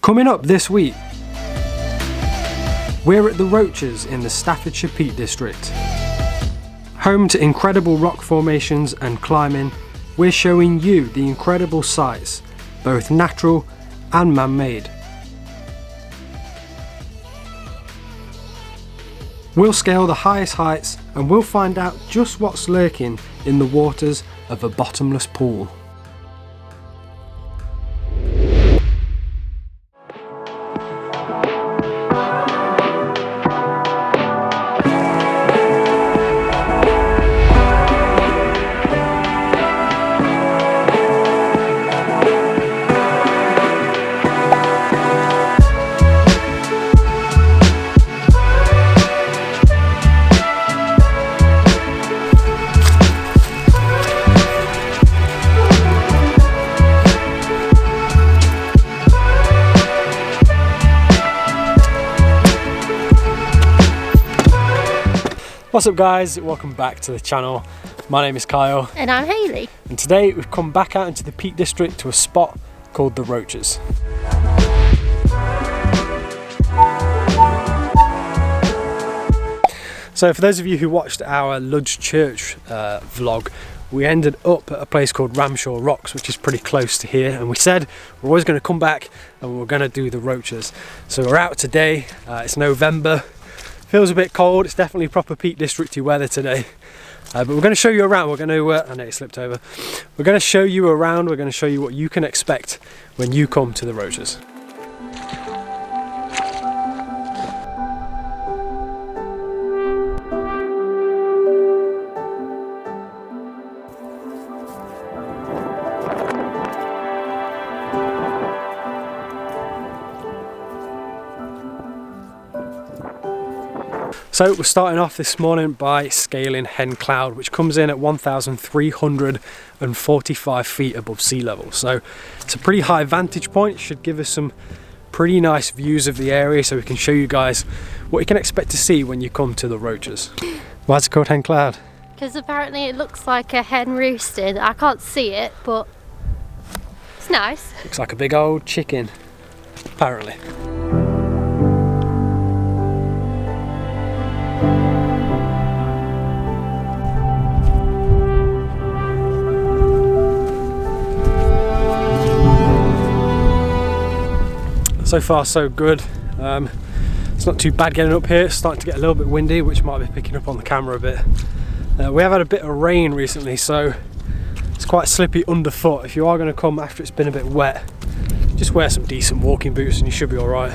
Coming up this week, we're at the Roaches in the Staffordshire Peak District. Home to incredible rock formations and climbing, we're showing you the incredible sights, both natural and man-made. We'll scale the highest heights and we'll find out just what's lurking in the waters of a bottomless pool. What's up guys, welcome back to the channel. My name is Kyle. And I'm Hayley. And today we've come back out into the Peak District to a spot called the Roaches. So for those of you who watched our Ludge Church vlog, we ended up at a place called Ramshaw Rocks, which is pretty close to here, and we said we're always going to come back and we're going to do the Roaches. So we're out today, it's November. Feels a bit cold, it's definitely proper Peak Districty weather today. But we're going to show you around, we're going to, I know it slipped over. We're going to show you around, we're going to show you what you can expect when you come to the Roaches. So we're starting off this morning by scaling Hen Cloud, which comes in at 1,345 feet above sea level. So it's a pretty high vantage point, should give us some pretty nice views of the area so we can show you guys what you can expect to see when you come to the Roaches. Why is it called Hen Cloud? Because apparently it looks like a hen roosted. I can't see it, but it's nice. Looks like a big old chicken, apparently. So far so good. It's not too bad getting up here. It's starting to get a little bit windy, which might be picking up on the camera a bit. We have had a bit of rain recently, so it's quite slippy underfoot. If you are going to come after it's been a bit wet, just wear some decent walking boots and you should be alright.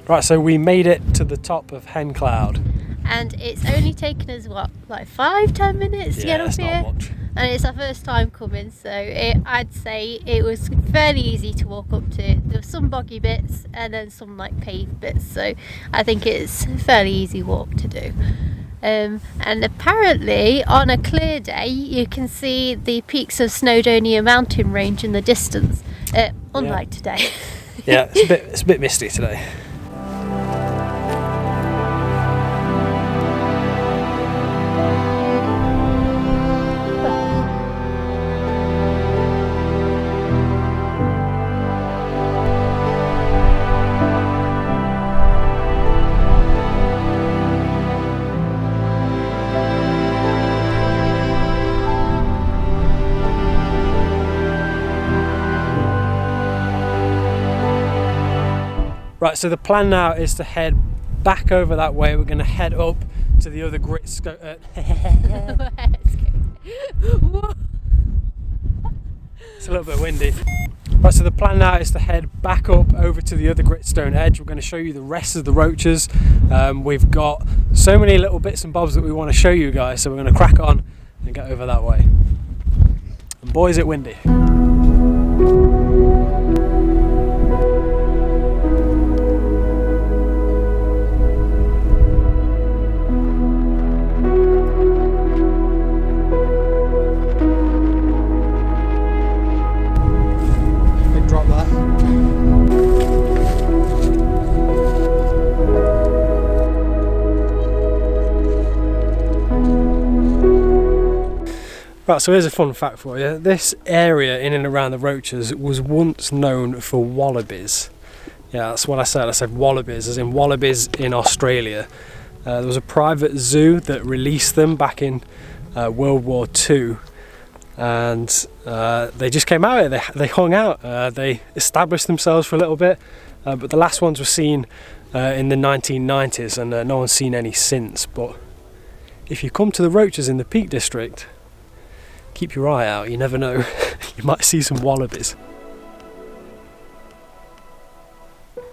Right, so we made it to the top of Hen Cloud. And it's only taken us, what, like 5-10 minutes to get up here? Not much. And it's our first time coming, so I'd say it was fairly easy to walk up to. There were some boggy bits and then some like paved bits, so I think it's a fairly easy walk to do. And apparently on a clear day you can see the peaks of Snowdonia mountain range in the distance, unlike today. Yeah, it's a bit misty today. Right, so the plan now is to head back over that way. We're going to head up to the other great Whoa. It's a little bit windy. Right, so the plan now is to head back up over to the other gritstone edge. We're going to show you the rest of the roaches. We've got so many little bits and bobs that we want to show you guys, so we're going to crack on and get over that way. And boy, is it windy. Right, so here's a fun fact for you. This area in and around the Roaches was once known for wallabies. Yeah, that's what I said. I said wallabies, as in wallabies in Australia. There was a private zoo that released them back in World War II, and they just came out here. They hung out. They established themselves for a little bit, but the last ones were seen in the 1990s, and no one's seen any since. But if you come to the Roaches in the Peak District, keep your eye out, you never know. You might see some wallabies.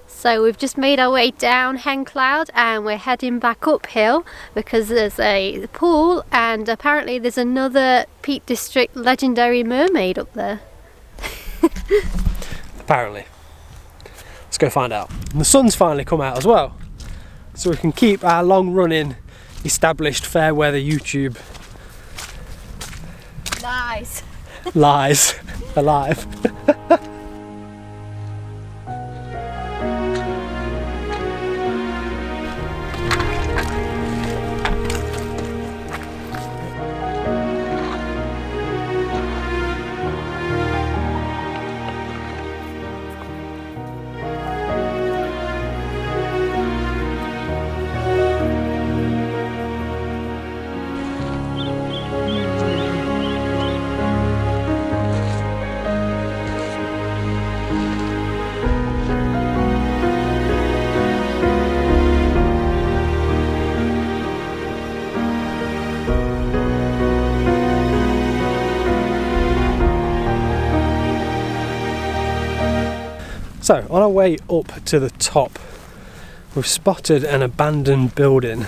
So we've just made our way down Hen Cloud and we're heading back uphill because there's a pool and apparently there's another Peak District legendary mermaid up there. Apparently. Let's go find out. And the sun's finally come out as well, so we can keep our long running established fair weather YouTube lies alive. So, on our way up to the top, we've spotted an abandoned building,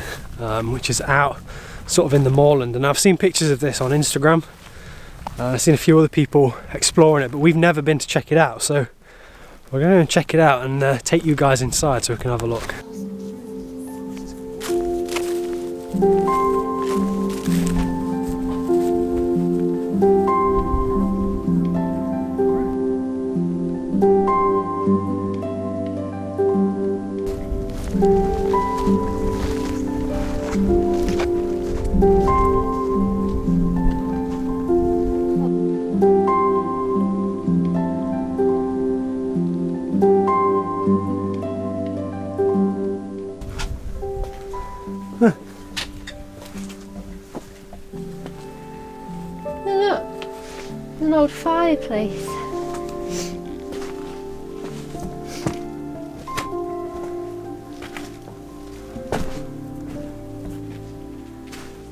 which is out sort of in the moorland, and I've seen pictures of this on Instagram. I've seen a few other people exploring it, but we've never been to check it out, so we're going to check it out and take you guys inside so we can have a look. Look, an old fireplace.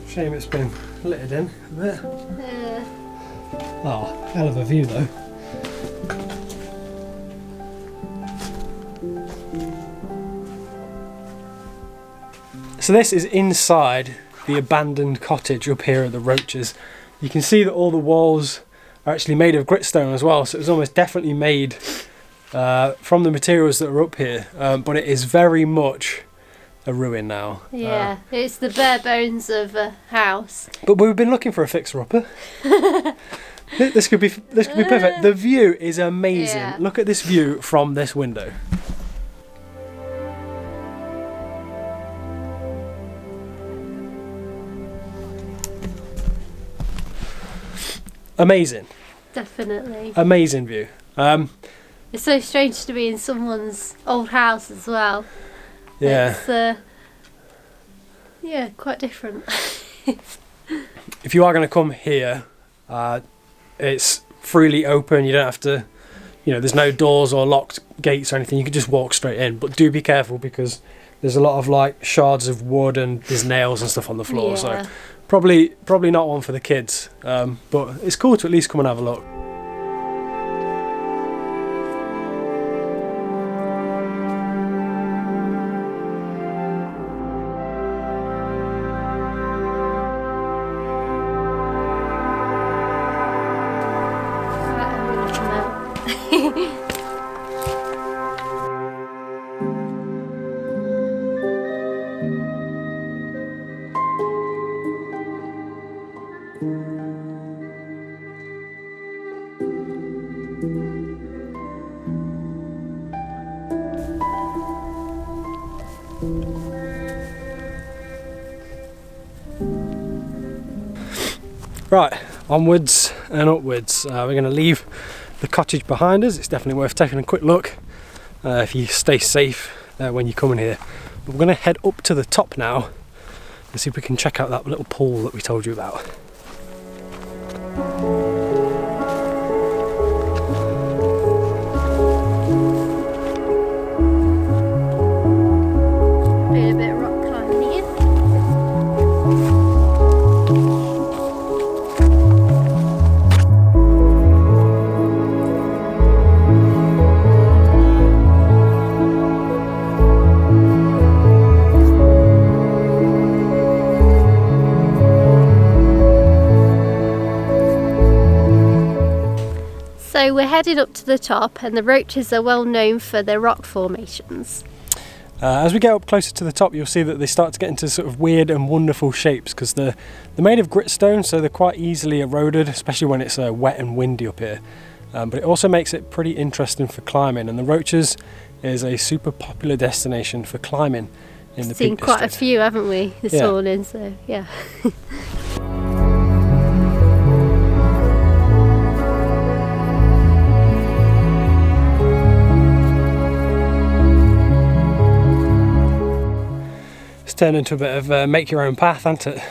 Shame it's been littered in a bit. Yeah. Oh, hell of a view though. So this is inside the abandoned cottage up here at the Roaches. You can see that all the walls are actually made of gritstone as well, so it was almost definitely made from the materials that are up here, but it is very much a ruin now. Yeah, it's the bare bones of a house. But we've been looking for a fixer-upper. This could be perfect. The view is amazing. Yeah. Look at this view from this window. Amazing. Definitely. Amazing view. It's so strange to be in someone's old house as well. Yeah. It's, yeah, quite different. If you are going to come here, it's freely open. You don't have to, you know, there's no doors or locked gates or anything. You can just walk straight in. But do be careful because there's a lot of like shards of wood and there's nails and stuff on the floor. Yeah. So probably not one for the kids. But it's cool to at least come and have a look. Right, onwards and upwards. We're going to leave the cottage behind us. It's definitely worth taking a quick look if you stay safe when you come in here. But we're going to head up to the top now and see if we can check out that little pool that we told you about. Doing a bit of rock climbing here. So we're headed up to the top, and the Roaches are well known for their rock formations. As we get up closer to the top, you'll see that they start to get into sort of weird and wonderful shapes because they're made of gritstone, so they're quite easily eroded, especially when it's wet and windy up here. But it also makes it pretty interesting for climbing, and the Roaches is a super popular destination for climbing in the Seen Peak quite a District. few, haven't we, this morning? So yeah. It's turned into a bit of make your own path, hasn't it?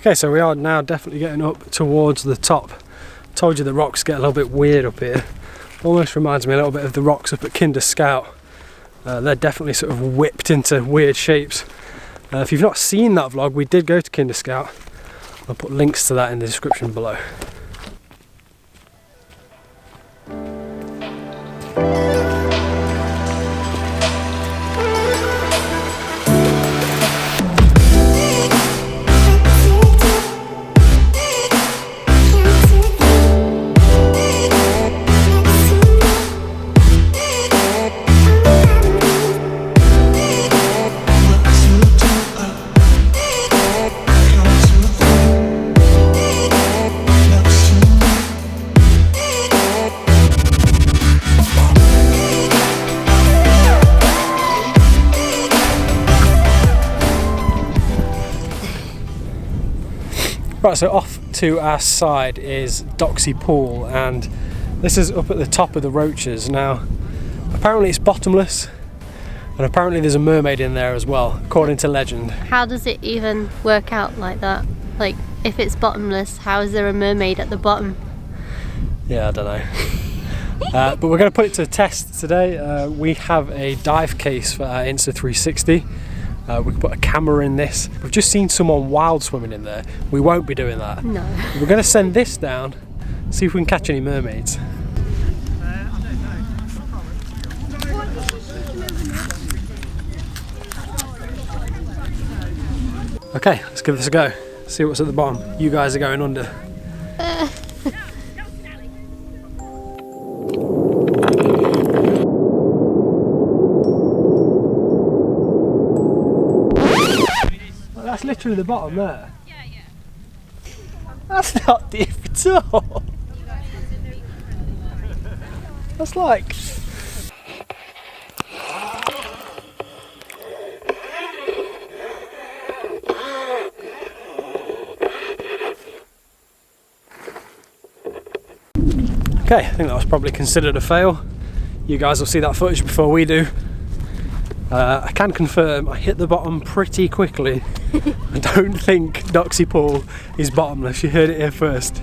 Okay, so we are now definitely getting up towards the top. Told you the rocks get a little bit weird up here. Almost reminds me a little bit of the rocks up at Kinder Scout. They're definitely sort of whipped into weird shapes. If you've not seen that vlog, we did go to Kinder Scout. I'll put links to that in the description below. Right, so off to our side is Doxey Pool, and this is up at the top of the Roaches. Now, apparently it's bottomless, and apparently there's a mermaid in there as well, according to legend. How does it even work out like that? Like, if it's bottomless, how is there a mermaid at the bottom? Yeah, I don't know. But we're going to put it to a test today. We have a dive case for our Insta360. We can put a camera in this. We've just seen someone wild swimming in there. We won't be doing that. No. We're going to send this down, see if we can catch any mermaids. Okay, let's give this a go. See what's at the bottom. You guys are going under. That's literally the bottom there. That's not deep at all. That's like Okay, I think that was probably considered a fail. You guys will see that footage before we do. I can confirm I hit the bottom pretty quickly. I don't think Doxey Pool is bottomless. You heard it here first.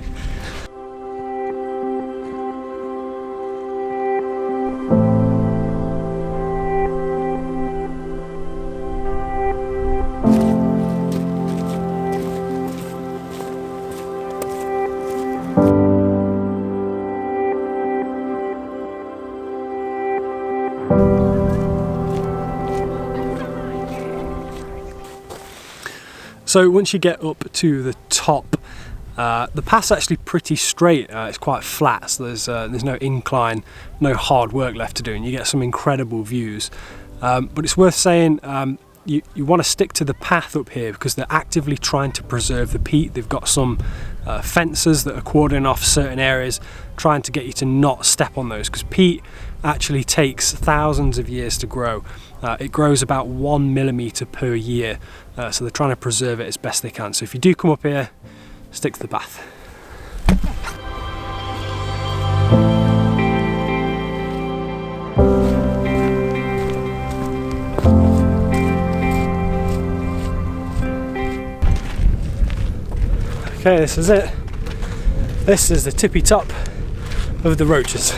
So once you get up to the top, the path's actually pretty straight. It's quite flat, so there's no incline, no hard work left to do, and you get some incredible views. But it's worth saying you want to stick to the path up here because they're actively trying to preserve the peat. They've got some fences that are cordoning off certain areas, trying to get you to not step on those, because peat actually takes thousands of years to grow. It grows about 1 millimetre per year, so they're trying to preserve it as best they can. So if you do come up here, stick to the path. Okay, this is it. This is the tippy top of the Roaches.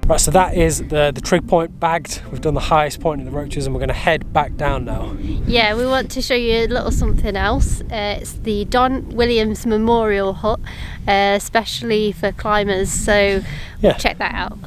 Right, so that is the trig point bagged. We've done the highest point in the Roaches and we're going to head back down now. Yeah, we want to show you a little something else. It's the Don Williams Memorial Hut, especially for climbers, so Yeah. check that out.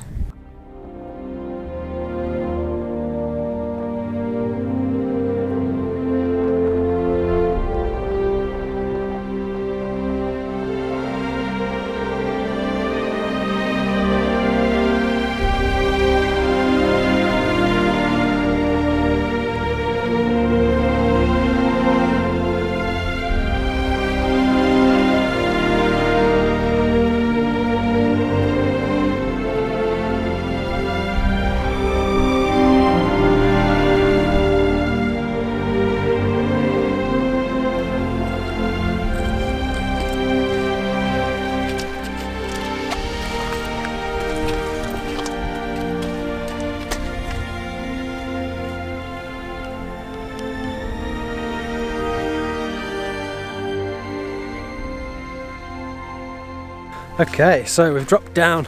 Okay, so we've dropped down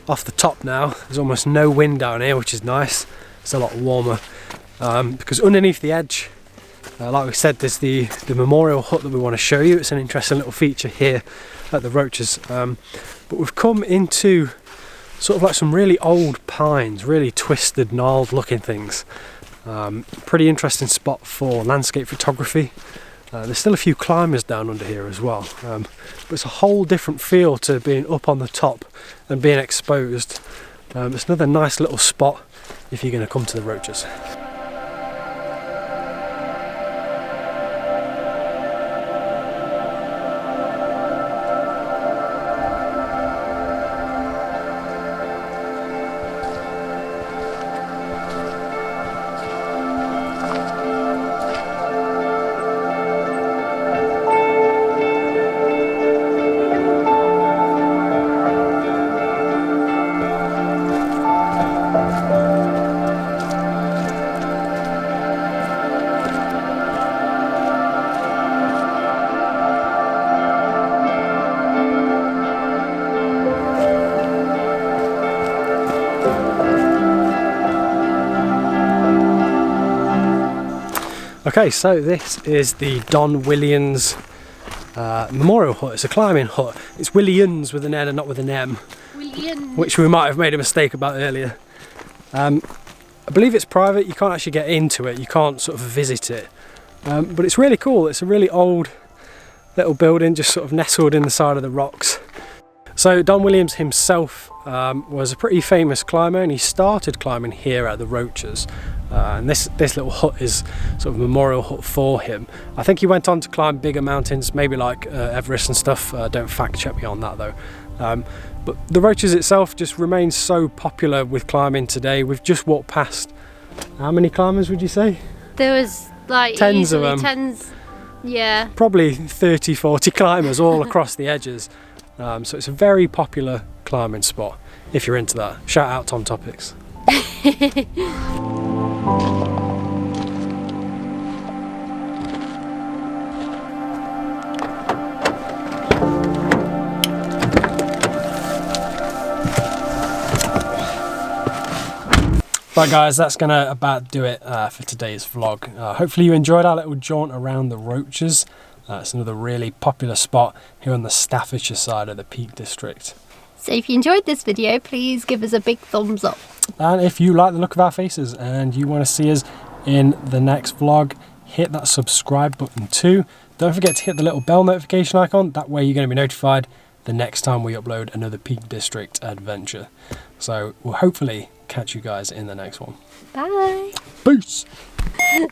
off the top now. There's almost no wind down here, which is nice. It's a lot warmer because underneath the edge, like we said, there's the memorial hut that we want to show you. It's an interesting little feature here at the Roaches. But we've come into sort of like some really old pines, really twisted, gnarled looking things. Pretty interesting spot for landscape photography. There's still a few climbers down under here as well, but it's a whole different feel to being up on the top and being exposed. It's another nice little spot if you're going to come to the Roaches. Okay, so this is the Don Williams Memorial Hut. It's a climbing hut. It's Williams with an N and not with an M, Williams. which we might have made a mistake about earlier. I believe it's private. You can't actually get into it. You can't sort of visit it, but it's really cool. It's a really old little building, just sort of nestled in the side of the rocks. So Don Williams himself was a pretty famous climber, and he started climbing here at the Roaches. And this little hut is sort of a memorial hut for him. I think he went on to climb bigger mountains, maybe like Everest and stuff. Don't fact check me on that though. But the Roaches itself just remains so popular with climbing today. We've just walked past, how many climbers would you say? There was like tens of them. Tens, yeah. Probably 30, 40 climbers all across the edges. So it's a very popular climbing spot if you're into that. Shout out Tom Topics. Right guys, that's gonna about do it for today's vlog. Hopefully you enjoyed our little jaunt around the Roaches. It's another really popular spot here on the Staffordshire side of the Peak District. So if you enjoyed this video, please give us a big thumbs up. And if you like the look of our faces and you want to see us in the next vlog, hit that subscribe button too. Don't forget to hit the little bell notification icon. That way you're going to be notified the next time we upload another Peak District adventure. So we'll hopefully catch you guys in the next one. Bye. Peace.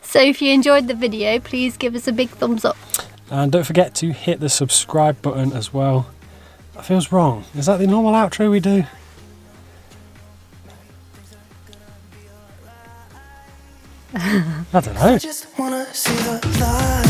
So if you enjoyed the video, please give us a big thumbs up. And don't forget to hit the subscribe button as well. That feels wrong. Is that the normal outro we do? I don't know. I just wanna see the light.